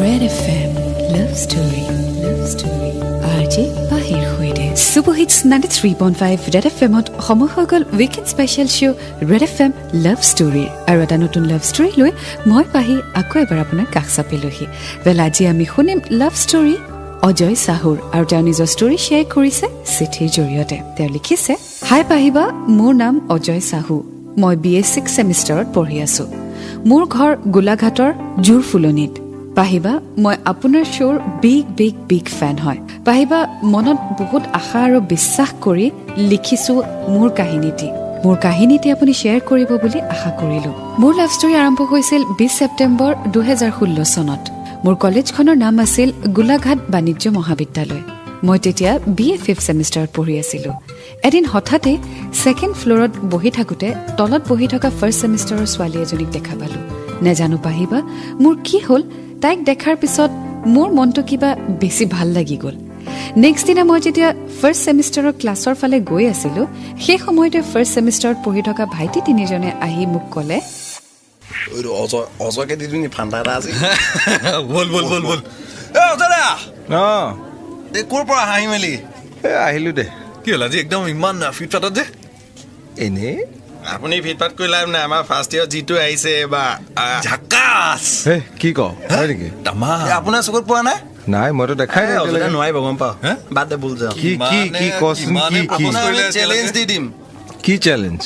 Red FM Love Story RJ Bahir Hoide Super Hits 93.5 Red FM ot সময় হৈ গল weekend special শো Red FM Love Story আৰু এটা নতুন love story লৈ মই পাহি আকৌ এবাৰ আপোনাৰ কাষ চাপিলোহি আজি আমি শুনিম লাভ ষ্টৰী অজয় সাহুৰ আৰু তেওঁ নিজৰ ষ্টৰী শ্বেয়াৰ কৰিছে চিঠিৰ জৰিয়তে তেওঁ লিখিছে হাই পাহিবা মোৰ নাম অজয় সাহু মই BA 6 সেমিষ্টাৰত পঢ়ি আছো মোৰ ঘৰ গোলাঘাটৰ জুৰ ফুলনিত পাহিবা মই আপোনাৰ শোৰ বিগ ফ্যান হয় পাহিবা মনত বহুত আশা আৰু বিশ্বাস কৰি লিখিছো মোৰ কাহিনীটি আপুনি শ্বেয়াৰ কৰিব বুলি আশা কৰিলো মোৰ লাভ ষ্টৰী আৰম্ভ হৈছিল 20 ছেপ্টেম্বৰ 2016 চনত মোৰ কলেজখনৰ নাম আছিল গোলাঘাট বাণিজ্য মহাবিদ্যালয় মই তেতিয়া BA 5 সেমিষ্টাৰত পঢ়ি আছিলো এদিন হঠাতে সেকেন্ড ফ্লোৰত বহি থাকোতে তলত বহি থকা ফাৰ্ষ্ট সেমিষ্টাৰৰ ছোৱালী এজনীক দেখা পালো নেজানো পাহিবা মোৰ কি হল তাইক দেখাৰ পিছত মোৰ মনটো কিবা বেছি ভাল লাগি গল নেক্সট দিনা মই যেতিয়া ফাৰ্ষ্ট সেমিষ্টাৰৰ ক্লাছৰ ফালে গৈ আছিলো সেই সময়তে ফাৰ্ষ্ট সেমিষ্টাৰত পঢ়ি থকা ভাইটি তিনিজনে আহি মোক ক'লে অজয়কে দিদিনি ফান্দাটা আছে বল এ অজয়া এই কোৰ পৰা হাঁহি মেলি আহিলো দে কি হ'ল আজি একদম ইমান ফিটফাটত যে এনে আপুনি ফিটফাট কৰি লাভ নাই আমাৰ ফাৰ্ষ্ট ইয়াৰ যিটো আহিছে বা ঝাকাছ কি ক হয় নেকি আপোনাৰ চকুত পোৱা নাই নাই মইতো দেখাই নাই নোৱাৰিব গম পাওঁ বাদ দে ভুল যাওঁ কি কচোন কি চেলেঞ্জ দি দিম কি চেলেঞ্জ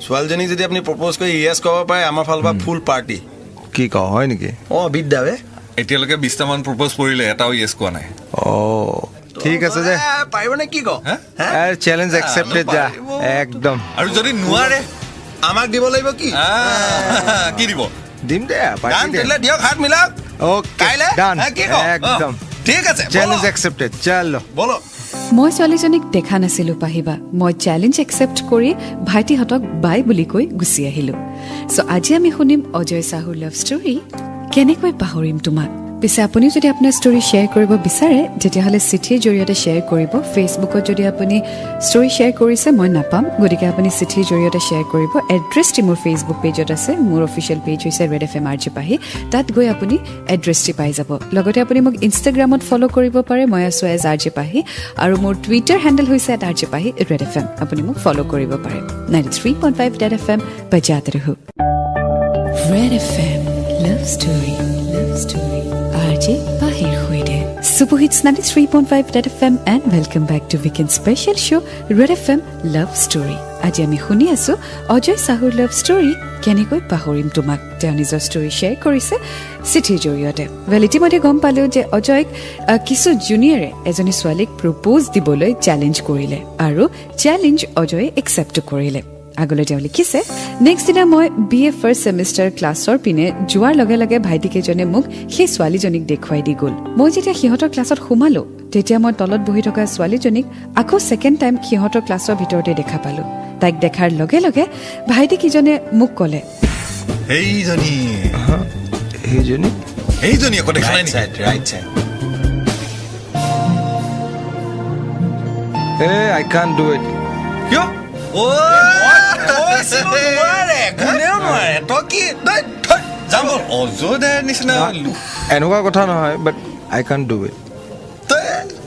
ছোৱালীজনীক যদি আপুনি প্ৰপ'জ কৰি ইয়েছ ক'ব পাৰে আমাৰ ফালৰ পৰা ফুল পাৰ্টি কি ক হয় নেকি বিদ্যা বে এতিয়ালৈকে 20টা মান প্ৰপ'জ কৰিলে এটাও ইয়েছ কোৱা নাই ঠিক আছে যে পাৰিব নে কি ক চেলেঞ্জ একচেপ্টেড যা একদম আৰু যদি নোৱাৰে আমাক দিব লাগিব কি কি দিব দিম দে দিয়ক হাত মিলাওক কাইলে একদম ঠিক আছে চেলেঞ্জ একচেপ্টেড চলো বলো মই ছোৱালীজনীক দেখা নাছিলো পাহিবা মই চেলেঞ্জ একচেপ্ট কৰি ভাইটিহঁতক বাই বুলি কৈ গুচি আহিলো সো আজি আমি শুনিম অজয় সাহুৰ লাভ ষ্টৰী কেনেকৈ পাহৰিম তোমাক পিছে আপুনি যদি আপোনাৰ ষ্টৰী শ্বেয়াৰ কৰিব বিচাৰে তেতিয়াহ'লে চিঠিৰ জৰিয়তে শ্বেয়াৰ কৰিব ফেচবুকত যদি আপুনি ষ্টৰী শ্বেয়াৰ কৰিছে মই নাপাম গতিকে আপুনি চিঠিৰ জৰিয়তে শ্বেয়াৰ কৰিব এড্ৰেছটি মোৰ ফেচবুক পেজত আছে মোৰ অফিচিয়েল পেজ হৈছে ৰেড FM RJ পাহি তাত গৈ আপুনি এড্ৰেছটি পাই যাব লগতে আপুনি মোক ইনষ্টাগ্ৰামত ফ'ল' কৰিব পাৰে মই আছো এজ RJ পাহি আৰু মোৰ টুইটাৰ হেণ্ডেল হৈছে @RJ পাহি ৰেড FM আপুনি মোক ফ'ল' কৰিব পাৰে 93.5 ৰেড FM বজাতে ৰহো red FM love story RJ Bahir Hoide Super Hits 93.5 Red FM and welcome back to Weekend Special Show Red FM Love Story আজি আমি শুনি আছো অজয় সাহুৰ লাভ ষ্টৰী কেনেকৈ পাহৰিম তোমাক তেওঁ নিজৰ ষ্টৰী শ্বেয়াৰ কৰিছে চিঠিৰ জৰিয়তে ইতিমধ্যে গম পালো যে অজয়ক কিছু জুনিয়ৰে এজনী ছোৱালীক প্ৰপ'জ দিবলৈ চেলেঞ্জ কৰিলে আৰু চেলেঞ্জ অজয়ে একচেপ্ট কৰিলে আগলৈ তেওঁ লিখিছে নেক্সট দিনা মই BA ফাৰ্ষ্ট সেমিষ্টাৰ ক্লাছৰ পিনে যোৱাৰ লগে লগে ভাইটিকেইজনে মোক সেই ছোৱালীজনীক দেখুৱাই দি গ'ল মই যেতিয়া সিহঁতৰ ক্লাছত সোমালো তেতিয়া মই তলত বহি থকা ছোৱালীজনীক আকৌ ছেকেণ্ড টাইম সিহঁতৰ ক্লাছৰ ভিতৰতে দেখা পালো তাইক দেখাৰ লগে লগে ভাইটিকেইজনে মোক ক'লে এইজনী আকৌ দেখা নাই নেকি right side I can't do it কিয় এনেকুৱা কথা নহয় বাট I can't do it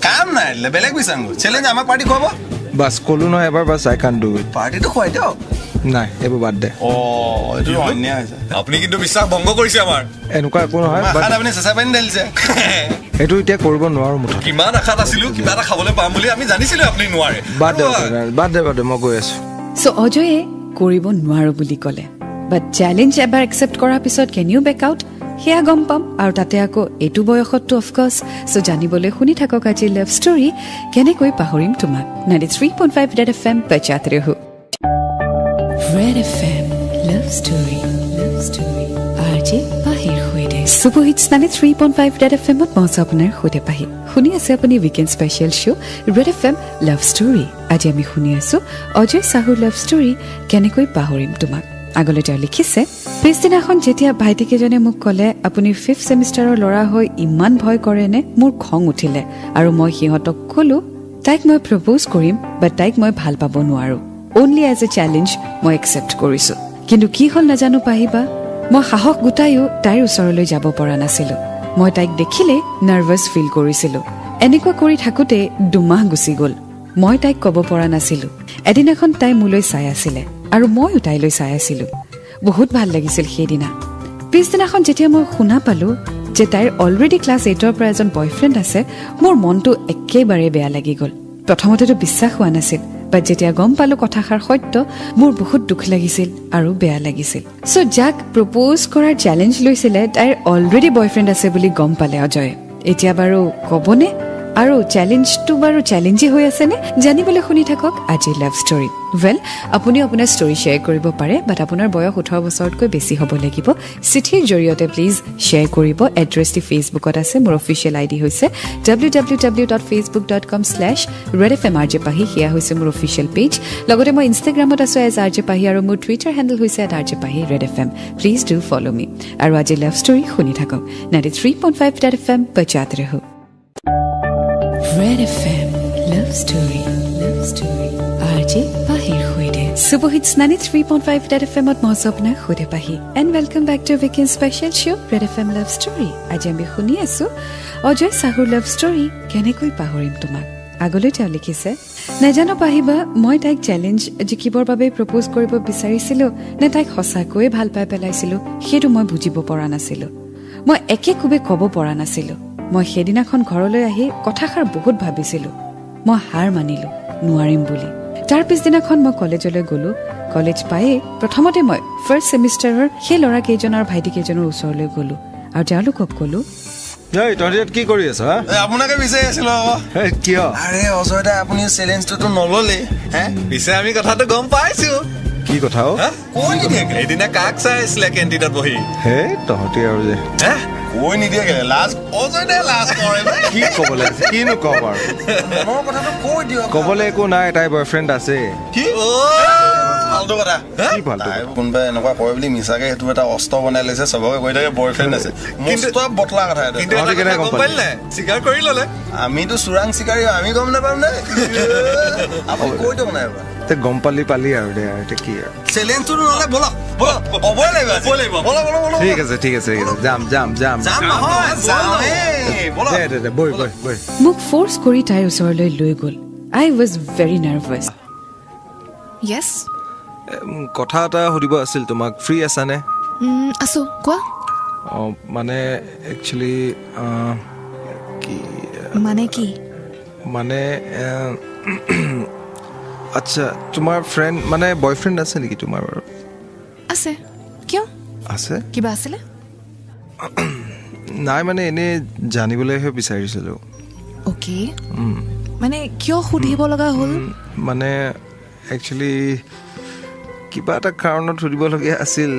কাম নাই বেলেগ বিচাৰো চেলেঞ্জ আমাক পাৰ্টি খুৱাব বাস কলো নহয় এবাৰ বাস I can't do it পাৰ্টিটো খুৱাই দিয়ক নাই এইবোৰ বাদ দে এইটো অন্যায় হৈছে আপুনি কিন্তু বিশ্বাস ভংগ কৰিছে আমাৰ এনেকুৱা একো নহয় আপুনি চেঁচা পানী ঢালিছে সেইটো এতিয়া কৰিব নোৱাৰো মুঠত কিমান আশাত আছিলো কিবা এটা খাবলৈ পাম বুলি আমি জানিছিলো আপুনি নোৱাৰে বাদ দে মই গৈ আছো সো অজয়ে কৰিব নোৱাৰো বুলি ক'লে বাট চেলেঞ্জ এবাৰ একচেপ্ট কৰাৰ পিছত কেন ইউ বেক আউট সেয়া গম পাম আৰু তাতে আকৌ এইটো বয়সততো অফক'ৰ্ছ সো জানিবলৈ শুনি থাকক আজি লাভ ষ্টৰী কেনেকৈ পাহৰিম তোমাক 93.5 ৰেড FM বজাতে ৰহো red FM love story RJ Bahir Hoide Super Hits 93.5 red FM মই আপোনাৰ সৈতে পাহি শুনি আছে আপুনি weekend special show' red FM love story আজি আমি শুনি আছো অজয় সাহুৰ লাভ ষ্টৰী কেনেকৈ পাহৰিম তোমাক আগলৈ তেওঁ লিখিছে পিছদিনাখন যেতিয়া ভাইটিকেইজনে মোক ক'লে আপুনি 5th সেমিষ্টাৰৰ ল'ৰা হৈ ইমান ভয় কৰেনে মোৰ খং উঠিলে আৰু মই সিহঁতক ক'লো তাইক মই প্ৰপ'জ কৰিম বাট তাইক মই ভাল পাব নোৱাৰো অনলি এজ এ চেলেঞ্জ মই একচেপ্ট কৰিছো কিন্তু কি হ'ল নাজানো পাহিবা মই সাহস গোটাইও তাইৰ ওচৰলৈ যাব পৰা নাছিলো মই তাইক দেখিলে নাৰ্ভাছ ফিল কৰিছিলোঁ। এনেকুৱা কৰি থাকোঁতে 2 মাহ গুচি গ'ল। মই তাইক ক'ব পৰা নাছিলোঁ। এদিনাখন তাই মোলৈ চাই আছিলে আৰু ময়ো তাইলৈ চাই আছিলোঁ। বহুত ভাল লাগিছিল সেইদিনা। পিছদিনাখন যেতিয়া মই শুনা পালোঁ যে তাইৰ অলৰেডি ক্লাছ 8ৰ পৰা এজন বয়ফ্ৰেণ্ড আছে, মোৰ মনটো একেবাৰে বেয়া লাগি গ'ল। প্ৰথমতেতো বিশ্বাস হোৱা নাছিল, বাট যেতিয়া গম পালোঁ কথাষাৰ সত্য, মোৰ বহুত দুখ লাগিছিল আৰু বেয়া লাগিছিল। চ' যাক প্ৰপ'জ কৰাৰ চেলেঞ্জ লৈছিলে তাইৰ অলৰেডি বয়ফ্ৰেণ্ড আছে বুলি গম পালে অজয়ে। এতিয়া বাৰু ক'বনে? আৰু চেলেঞ্জটো বাৰু চেলেঞ্জেই হৈ আছেনে? জানিবলৈ শুনি থাকক আজিৰ লাভ ষ্টৰী। ৱেল, আপুনি আপোনাৰ ষ্টৰী শ্বেয়াৰ কৰিব পাৰে, বাট আপোনাৰ বয়স 18 বছৰতকৈ বেছি হ'ব লাগিব। চিঠিৰ জৰিয়তে প্লিজ শ্বেয়াৰ কৰিব। এড্ৰেছটি ফেচবুকত আছে। মোৰ অফিচিয়েল আইডি হৈছে www.facebook.com/redfmrjpahi। সেয়া হৈছে মোৰ অফিচিয়েল পেজ। লগতে মই ইনষ্টাগ্ৰামত আছোঁ এজ RJPahi আৰু মোৰ টুইটাৰ হেণ্ডেল হৈছে @RJPahi_redfm। প্লিজ ডু ফ'ল' মি। আৰু আজিৰ লাভ ষ্টৰী শুনি থাকক 93.5 Red FM বজাতে ৰহো। Red FM Love Story RJ Pahir Khuide Subohit 93.5 Red FM at Mohsopna Khude Pahi and welcome back to Weekend Special Show Red FM Love Story. Aji ami khuni asu Ajoy Sahur Love Story kenekoi pahorim tomak. Agole তেওঁ লিখিছে, নাজানো পাহিবা মই তাইক challenge জিকিবৰ বাবে propose কৰিব বিচাৰিছিলো নে তাইক সঁচাকৈয়ে ভাল পাই পেলাইছিলো সেইটো মই বুজিব পৰা নাছিলো। মই একে খুবে ক'ব পৰা নাছিলো। মই সেইদিনাখন ঘৰলৈ আহি কথাষাৰ বহুত ভাবিছিলো। মই হাৰ মানিলো, নোৱাৰিম বুলি। তাৰ পিছদিনাখন মই কলেজলৈ গ'লো। কলেজ পায়ে প্ৰথমতে মই ফাৰ্ষ্ট ছেমিষ্টাৰৰ সেই ল'ৰা কেইজনৰ ভাইটি কেইজনৰ ওচৰলৈ গ'লো আৰু তেওঁলোকক ক'লো, তহঁতি কি কৰি আছ? আপোনাকে বিচাৰি আছিলো। কিয়? আৰে অজয় দা, আপুনি চেলেঞ্জটোতো নললে। পিছে আমি কথাটো গম পাইছো। কি কথা? সেইদিনা কাক চাই আছিলে কেণ্টিনত বহি? হে তহঁতি আৰু যে কৈ নিদিয়ে লাজ। অজয় দে লাজ কৰে। কি ক'বলৈ আছে? কিনো ক'ম আৰু? মনৰ কথাটো কৈ দিয়ক। ক'বলৈ একো নাই, তাইৰ বয়ফ্ৰেণ্ড আছে। কি ফাল্টু কথা? কোনোবাই এনেকুৱা কৰে বুলি মিছাকে সেইটো এটা অস্ত্ৰ বনাই লৈছে, চবকে কৈ থাকে বয়ফ্ৰেণ্ড আছে। বটলা কথা স্বীকাৰ কৰি ললে। আমিতো চোৰাং চিকাৰী, আমি গম নাপাম নে? আপুনি কৈ দিয়ক নাই গম পালি আৰু দে আৰু এতিয়া কি আৰু চেলেঞ্জটো নহ'লে বলক ক'বই লাগিব। ঠিক আছে যাম মোক ফ'ৰ্চ কৰি তাইৰ ওচৰলৈ লৈ গ'ল। আই ৱাজ ভেৰি নাৰ্ভাছ। য়েছ, কথা এটা সুধিব আছিল তোমাক। ফ্ৰী আছানে? আছো, কোৱা। মানে একচুৱেলি কি মানে আচ্ছা, তোমাৰ ফ্ৰেণ্ড মানে বয়ফ্ৰেণ্ড আছে নেকি তোমাৰ বাৰু? আছে। কিয়? আছে? কিবা আছিলে? নাই মানে এনেই জানিবলৈহে বিচাৰিছিলোঁ। অ'কে, মানে কিয় সুধিব লগা হ'ল? মানে একচুৱেলি কিবা এটা কাৰণত সুধিবলগীয়া আছিল।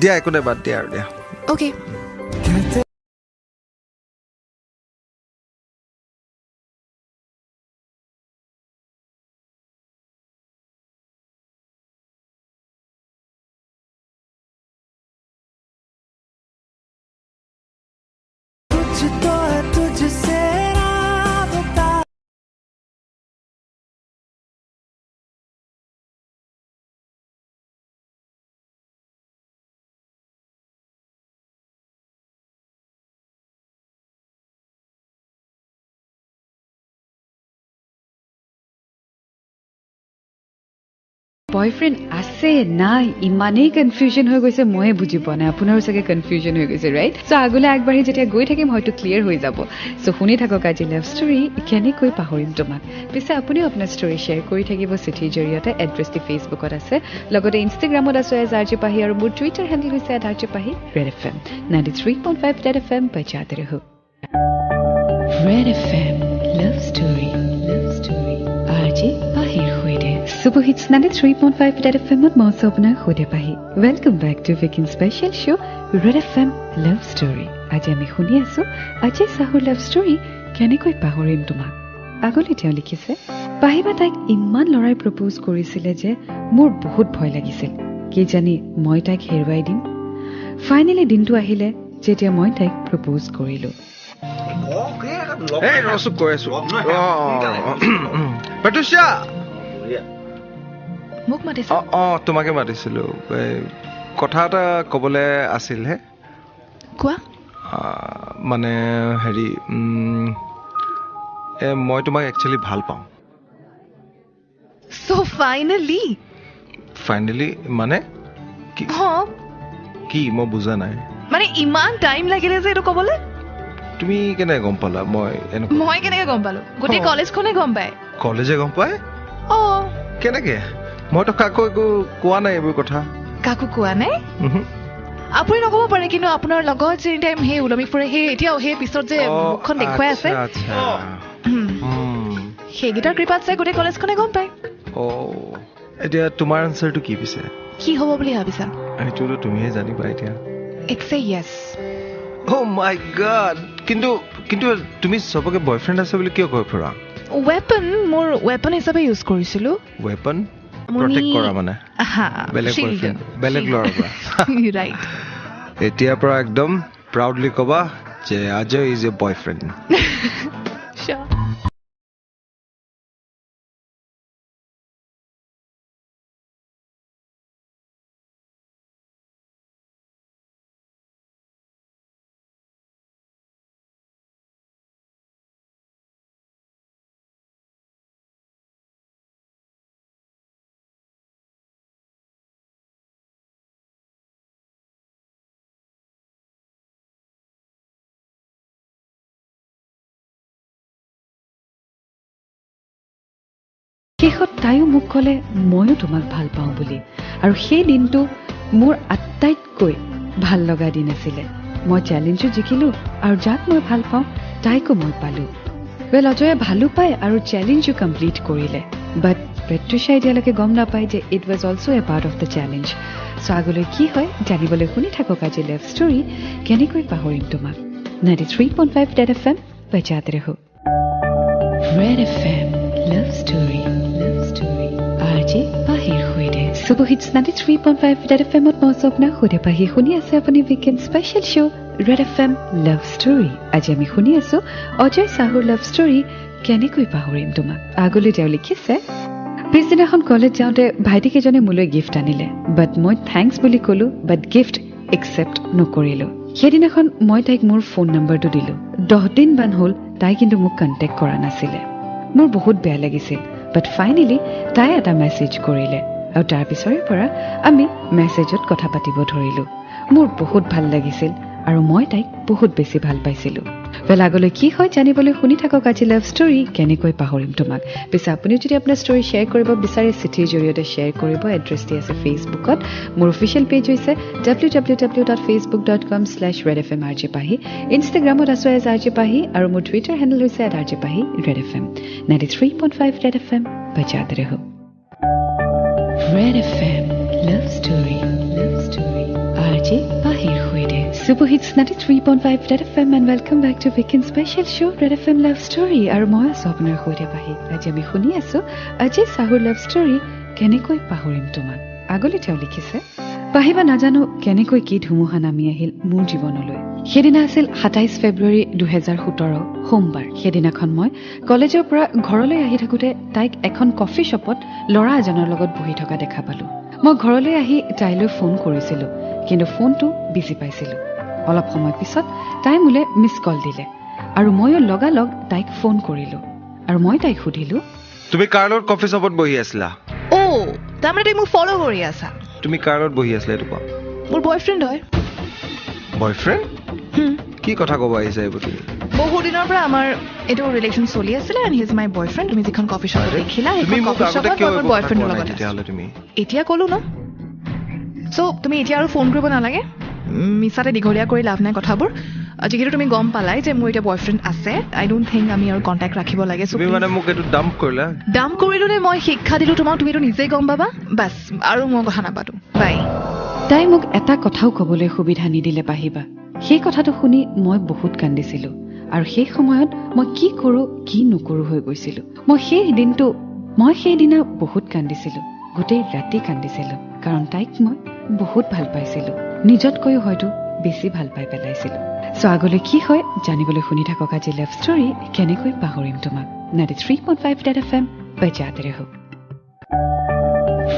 দিয়া একো নাই, বাদ দিয়া আৰু দিয়া। অ'কে। বয়ফ্ৰেণ্ড আছে নাই ইমানেই কনফিউজন হৈ গৈছে, ময়ে বুজি পোৱা নাই। আপোনাৰো চাগে কনফিউজন হৈ গৈছে, ৰাইট? চ' আগলৈ আগবাঢ়ি যেতিয়া গৈ থাকিম হয়তো ক্লিয়াৰ হৈ যাব। চ' শুনি থাকক আজি লাভ ষ্টৰী কেনেকৈ পাহৰিম তোমাক। পিছে আপুনিও আপোনাৰ ষ্টৰী শ্বেয়াৰ কৰি থাকিব চিঠিৰ জৰিয়তে। এড্ৰেছটি ফেচবুকত আছে, লগতে ইনষ্টাগ্ৰামত আছোঁ এজ RJPahi আৰু মোৰ টুইটাৰ হেণ্ডেল হৈছে @RJPahi_redfm। 93.5 Red FM বজাতে ৰহো। Red FM Love Story RJ Pahir Khuide Subohit 93.5 Red FM at Mohsopna Khude Pahi. Welcome back to Weekend Special Show Red FM Love Story. Aji ami khuni asu Ajay Sahur Love Story kenekoi pahorim tomak. Agole তেওঁ লিখিছে, পাহিবা তাইক ইমান লৰাই propose কৰিছিলে যে মোৰ বহুত ভয় লাগিছিল। কি জানি মই তাইক হেৰুৱাই দিম। ফাইনেলি দিনটো আহিলে যেতিয়া মই তাইক প্ৰপ'জ কৰিলো। মোক মাতিছে? তোমাকে মাতিছিলো। কথা এটা ক'বলৈ আছিল হে। কোৱা। মানে হেৰি মই তোমাক একচুৱেলি ভাল পাওঁ So finally মানে হ কি মই বুজা নাই মানে ইমান টাইম লাগিলে যে এইটো ক'বলৈ তুমি কেনেকৈ গম পালা মই কেনেকৈ গম পালো গোটেই কলেজখনে গম পায় কলেজে গম পায় কেনেকৈ মইতো কাকো একো কোৱা নাই এইবোৰ কথা কাকো কোৱা নাই আপুনি নক'ব পাৰে কিন্তু আপোনাৰ লগত যে টাইম সেই ওলমি ফুৰে সেই এতিয়াও সেই পিছত যে মুখখন দেখুৱাই আছে সেইকেইটাৰ কৃপাত চাই গোটেই কলেজখনে গম পায় এতিয়া তোমাৰ আনচাৰটো কি পিছে কি হ'ব বুলি ভাবিছা সেইটোতো তুমিহে জানিবা এতিয়া it's a Yes my god কিন্তু তুমি চবকে বয়ফ্ৰেণ্ড আছে বুলি কিয় কৈ ফুৰা ৱেপন মোৰ ৱেপন হিচাপে ইউজ কৰিছিলো ৱেপন প্ৰটেক্ট কৰা মানে বেলেগ ল'ৰাৰ পৰা ৰাইট এতিয়াৰ পৰা একদম প্ৰাউডলি ক'বা যে অজয় ইজ এ বয়ফ্ৰেণ্ড শেষত তাইও মোক ক'লে ময়ো তোমাক ভাল পাওঁ বুলি আৰু সেই দিনটো মোৰ আটাইতকৈ ভাল লগা দিন আছিলে মই চেলেঞ্জো জিকিলোঁ আৰু যাক মই ভাল পাওঁ তাইকো মই পালোঁ অজয়ে ভালো পায় আৰু চেলেঞ্জো কমপ্লিট কৰিলে বাট পেট্ৰিচিয়া এতিয়ালৈকে গম নাপায় যে it was also' a part of the challenge so' আগলৈ কি হয় জানিবলৈ শুনি থাকক আজি লাভ ষ্টৰী কেনেকৈ পাহৰিম তোমাক 93.5 Red FM বজাতে ৰহো Red FM Love Story আজি পাহিৰ হৈদে সুবহিত 93.5 Red FM মই স্বপ্না হৈদে পাহি শুনি আছে আপুনি weekend special show' Red FM Love Story আজি আমি শুনি আছো অজয় চাহুৰ লাভ ষ্টৰী কেনেকৈ পাহৰিম তোমাক আগলৈ তেওঁ লিখিছে পিছদিনাখন কলেজ যাওঁতে ভাইটিকেইজনে মোলৈ গিফ্ট আনিলে বাট মই থেংকছ বুলি ক'লো বাট গিফ্ট একচেপ্ট নকৰিলোঁ সেইদিনাখন মই তাইক মোৰ ফোন নম্বৰটো দিলোঁ 10 দিন মান হ'ল তাই কিন্তু মোক কণ্টেক্ট কৰা নাছিলে মোৰ বহুত বেয়া লাগিছিল বাট ফাইনেলি তাই এটা মেছেজ কৰিলে আৰু তাৰ পিছৰে পৰা আমি মেছেজত কথা পাতিব ধৰিলোঁ মোৰ বহুত ভাল লাগিছিল আৰু মই তাইক বহুত বেছি ভাল পাইছিলোঁ আগলৈ কি হয় জানিবলৈ শুনি থাকক আজি লাভ ষ্টৰী কেনেকৈ পাহৰিম তোমাক পিছে আপুনি যদি আপোনাৰ ষ্টৰী শ্বেয়াৰ কৰিব বিচাৰে চিঠিৰ জৰিয়তে শ্বেয়াৰ কৰিব এড্ৰেছটি আছে ফেচবুকত মোৰ অফিচিয়েল পেজ হৈছে www.facebook.com/redfmrjpahi ইনষ্টাগ্ৰামত আছো এজ rjpahi আৰু মোৰ টুইটাৰ হেণ্ডেল হৈছে @rjpahi redfm 93.5 Red FM বজাতে ৰহো Red FM Love Story RJ Pahir Hoide Superhits 93.5 Red FM and welcome back to Weekend Special Show Red FM Love Story আৰু মই আছো আপোনাৰ হৈতে পাহি আজি আমি শুনি আছো অজয় চাহুৰ লাভ ষ্টৰী কেনেকৈ পাহৰিম তোমাক আগলৈ তেওঁ লিখিছে পাহিবা নাজানো কেনেকৈ কি ধুমুহা নামি আহিল মোৰ জীৱনলৈ সেইদিনা আছিল 27 ফেব্ৰুৱাৰী 2017 সোমবাৰ সেইদিনাখন মই কলেজৰ পৰা ঘৰলৈ আহি থাকোঁতে তাইক এখন কফি শ্বপত ল'ৰা এজনৰ লগত বহি থকা দেখা পালোঁ মই ঘৰলৈ আহি তাইলৈ ফোন কৰিছিলোঁ কিন্তু ফোনটো বিজি পাইছিলোঁ অলপ সময় পিছত তাই মোলে মিছ কল দিলে আৰু ময়ো লগালগ তাইক ফোন কৰিলোঁ আৰু মই তাইক সুধিলোঁ তুমি কাৰ লগত কফি শ্বপত বহি আছিলা তাৰমানে তুমি মোক ফলো কৰি আছা তুমি কাৰ লগত বহি আছিলা এইটো কোৱা মোৰ বয়ফ্ৰেণ্ড হয় বয়ফ্ৰেণ্ড কি কথা ক'ব আহিছা এইবোৰ তুমি বহু দিনৰ পৰা আমাৰ এইটো ৰিলেশ্যন চলি আছিলে and he is my boyfriend তুমি যিখন কফি শ্বপত দেখিলা সেইখন কফি শ্বপত মোৰ বয়ফ্ৰেণ্ডৰ লগত তেতিয়াহ'লে তুমি এতিয়া ক'লো ন চ' তুমি এতিয়া আৰু ফোন কৰিব নালাগে মিছাতে দীঘলীয়া কৰি লাভ নাই কথাবোৰ যিহেতু তুমি গম পালাই যে মোৰ এতিয়া বয়ফ্ৰেণ্ড আছে আই ডোণ্ট থিংক আমি আৰু কণ্টেক্ট ৰাখিব লাগে তুমি মানে মোক এইটো ডাম্প কৰিলা ডাম্প কৰিলোঁ নে মই শিক্ষা দিলোঁ তোমাক তুমিতো নিজেই গম পাবা বাছ আৰু মই কথা নাপাতো বাই তাই মোক এটা কথাও ক'বলৈ সুবিধা নিদিলে পাহিবা সেই কথাটো শুনি মই বহুত কান্দিছিলোঁ আৰু সেই সময়ত মই কি কৰোঁ কি নকৰোঁ হৈ গৈছিলোঁ মই সেইদিনা বহুত কান্দিছিলোঁ গোটেই ৰাতি কান্দিছিলোঁ কাৰণ তাইক মই বহুত ভাল পাইছিলোঁ নিজতকৈও হয়তো বেছি ভাল পাই পেলাইছিলোঁ চ' আগলৈ কি হয় জানিবলৈ শুনি থাকক আজি লাভ ষ্টৰী কেনেকৈ পাহৰিম তোমাক 93.5 Red FM বজাতে ৰহো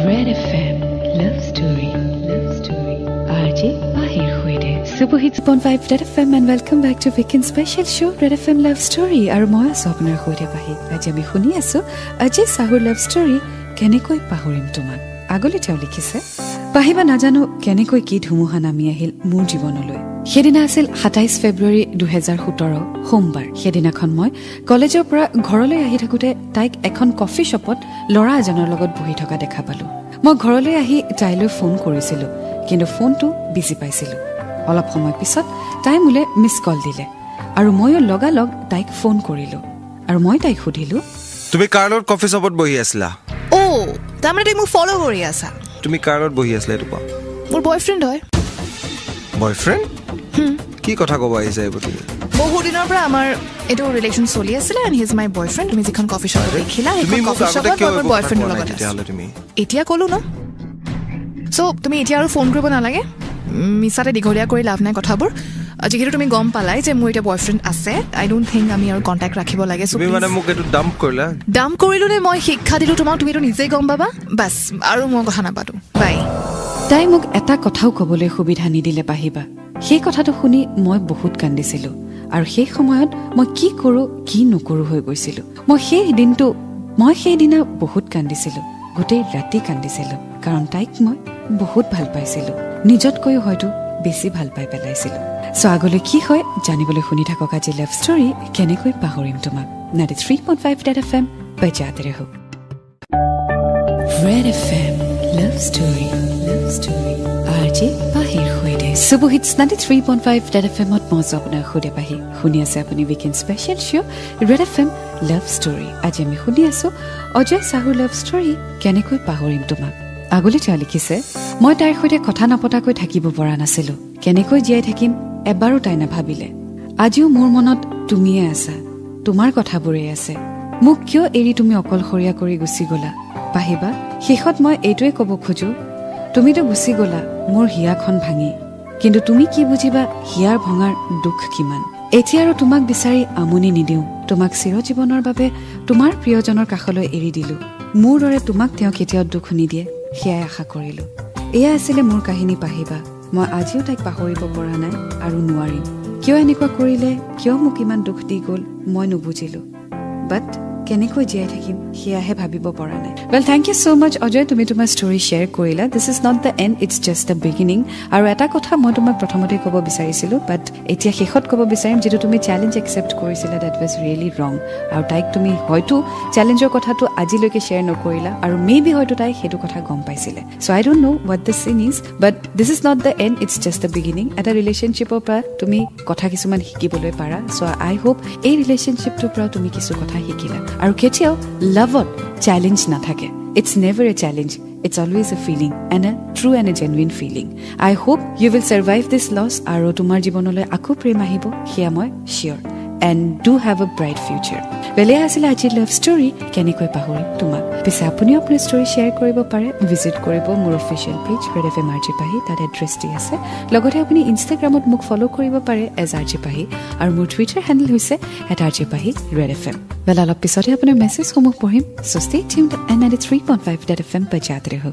Red FM Love Story RJ Pahir সৈতে Super Hits 105 Red FM and welcome back to Weekend Special Show Red FM Love Story আৰু মই আছো আপোনাৰ সৈতে পাহি আজি আমি শুনি আছো অজয় সাহুৰ লাভ ষ্টৰী কেনেকৈ পাহৰিম তোমাক আগলৈ তেওঁ লিখিছে পাহিবা নাজানো কেনেকৈ কি ধুমুহা নামি আহিল মোৰ জীৱনলৈ সেদিনা আছিল 27 ফেব্ৰুৱাৰী 2017 সোমবাৰ সেদিনাখন মই কলেজৰ পৰা ঘৰলৈ আহি থাকোতে তাইক এখন কফি শ্বপত লৰা এজনৰ লগত বহি থকা দেখা পালো মই ঘৰলৈ আহি তাইলৈ ফোন কৰিছিলো কিন্তু ফোনটো বিজি পাইছিলো অলপ সময় পিছত তাই মোলে মিছ কল দিলে আৰু ময়ো লগালগ তাইক ফোন কৰিলো আৰু মই তাইক সুধিলো তুমি কাৰ্লৰ কফি শ্বপত বহি আছিলা ও তাৰমানে তুমি মোক ফলো কৰি আছা তুমি কাৰ্লত বহি আছিলা এইটো কোৱা মোৰ বয়ফ্ৰেণ্ড হয় বয়ফ্ৰেণ্ড কি কথা ক'ব আহিছা এইবোৰ তুমি বহু দিনৰ পৰা আমাৰ এইটো ৰিলেশ্যন চলি আছিলে and he is my boyfriend তুমি যিখন কফি শ্বপত দেখিলা সেইখন কফি শ্বপত মোৰ বয়ফ্ৰেণ্ডৰ লগত তেতিয়াহ'লে তুমি এতিয়া ক'লো ন চ' তুমি এতিয়া আৰু ফোন কৰিব নালাগে মিছাতে দীঘলীয়া কৰি লাভ নাই কথাবোৰ যিহেতু তুমি গম পালাই যে মোৰ এতিয়া বয়ফ্ৰেণ্ড আছে আই ডোণ্ট থিংক আমি আৰু কণ্টেক্ট ৰাখিব লাগে তুমি মানে মোক এইটো ডাম্প কৰিলা ডাম্প কৰিলো নে মই শিক্ষা দিলো তোমাক তুমিতো নিজেই গম পাবা বাছ আৰু মই কথা নাপাতো বাই তাই মোক এটা কথাও ক'বলৈ সুবিধা নিদিলে পাহিবা সেই কথাটো শুনি মই বহুত কান্দিছিলো আৰু সেই সময়ত মই কি কৰো কি নকৰো হৈ গৈছিলো মই সেইদিনা বহুত কান্দিছিলো গোটেই ৰাতি কান্দিছিলো কাৰণ তাইক মই বহুত ভাল পাইছিলো নিজতকৈও হয়তো বেছি ভাল পাই পেলাইছিলো চ' আগলৈ কি হয় জানিবলৈ শুনি থাকক আজি লাভ ষ্টৰী কেনেকৈ পাহৰিম তোমাক 93.5 Red FM বজাতে ৰহো Red FM Love Story আজি পাহিৰ সৈতে Super Hits 93.5 Red FM ত মই আপোনাৰ সৈতে পাহি শুনি আছে আপুনি weekend special show' Red FM Love Story আজি আমি শুনি আছো অজয় সাহুৰ লাভ ষ্টৰী কেনেকৈ পাহৰিম তোমাক আগলৈ তেওঁ লিখিছে মই তাইৰ সৈতে কথা নপতাকৈ থাকিব পৰা নাছিলো কেনেকৈ জীয়াই থাকিম এবাৰো তাই নাভাবিলে আজিও মোৰ মনত তুমিয়ে আছা তোমাৰ কথাবোৰেই আছে মোক কিয় এৰি তুমি অকলশৰীয়া কৰি গুচি গলা পাহিবা শেষত মই এইটোৱে ক'ব খোজো তুমিতো গুচি গলা মোৰ হিয়াখন ভাঙি কিন্তু তুমি কি বুজিবা হিয়াৰ ভঙাৰ দুখ কিমান এতিয়া আৰু তোমাক বিচাৰি আমনি নিদিওঁ তোমাক চিৰজীৱনৰ বাবে তোমাৰ প্ৰিয়জনৰ কাষলৈ এৰি দিলো মোৰ দৰে তোমাক তেওঁ কেতিয়াও দুখ নিদিয়ে সেয়াই আশা কৰিলো এয়া আছিলে মোৰ কাহিনী পাহিবা মই আজিও তাইক পাহৰিব পৰা নাই আৰু নোৱাৰিম কিয় এনেকুৱা কৰিলে কিয় মোক ইমান দুখ দি গ'ল মই নুবুজিলো বাট কেনেকৈ জীয়াই থাকিম সেয়াহে ভাবিব পৰা নাই well thank you so' much Ajay তুমি তোমাৰ ষ্টৰী শ্বেয়াৰ কৰিলা this is not the end it's just the beginning আৰু এটা কথা মই তোমাক প্ৰথমতে ক'ব বিচাৰিছিলোঁ বাট এতিয়া শেষত ক'ব বিচাৰিম যিটো তুমি চেলেঞ্জ একচেপ্ট কৰিছিলা ডেট ৱাজ ৰিয়েলি ৰং আৰু তাইক তুমি হয়তো চেলেঞ্জৰ কথাটো আজিলৈকে শ্বেয়াৰ নকৰিলা আৰু মে বি হয়তো তাই সেইটো কথা গম পাইছিলে so' I don't know' what the scene is but this is not the end it's just the beginning এটা ৰিলেশ্যনশ্বিপৰ পৰা তুমি কথা কিছুমান শিকিবলৈ পাৰা চ' আই হোপ এই ৰিলেশ্যনশ্বিপটোৰ পৰা তুমি কিছু কথা শিকিলা আৰু কেতিয়াও লাভত চেলেঞ্জ নাথাকে it's never a challenge it's always a feeling and a true and a genuine feeling I hope you will survive this loss আৰু তোমাৰ জীৱনলৈ আকৌ প্ৰেম আহিব সেয়া মই cheer and do have a bright future বেলে আছিলে আজিৰ লাভ ষ্টৰী কেনেকৈ পাহৰিম তোমাক পিছে আপুনিও আপোনাৰ ষ্টৰী শ্বেয়াৰ কৰিব পাৰে ভিজিট কৰিব মোৰ official page red F M R G পাহি তাত এড্ৰেছ দি আছে লগতে আপুনি ইনষ্টাগ্ৰামত মোক ফ'ল' কৰিব পাৰে এজ আৰ জি পাহি আৰু মোৰ টুইটাৰ হেণ্ডেল হৈছে @rjpahi red F M well অলপ পিছতে আপোনাৰ মেছেজসমূহ পঢ়িম so' stay tuned and 93.5 red F M বজাতে ৰহো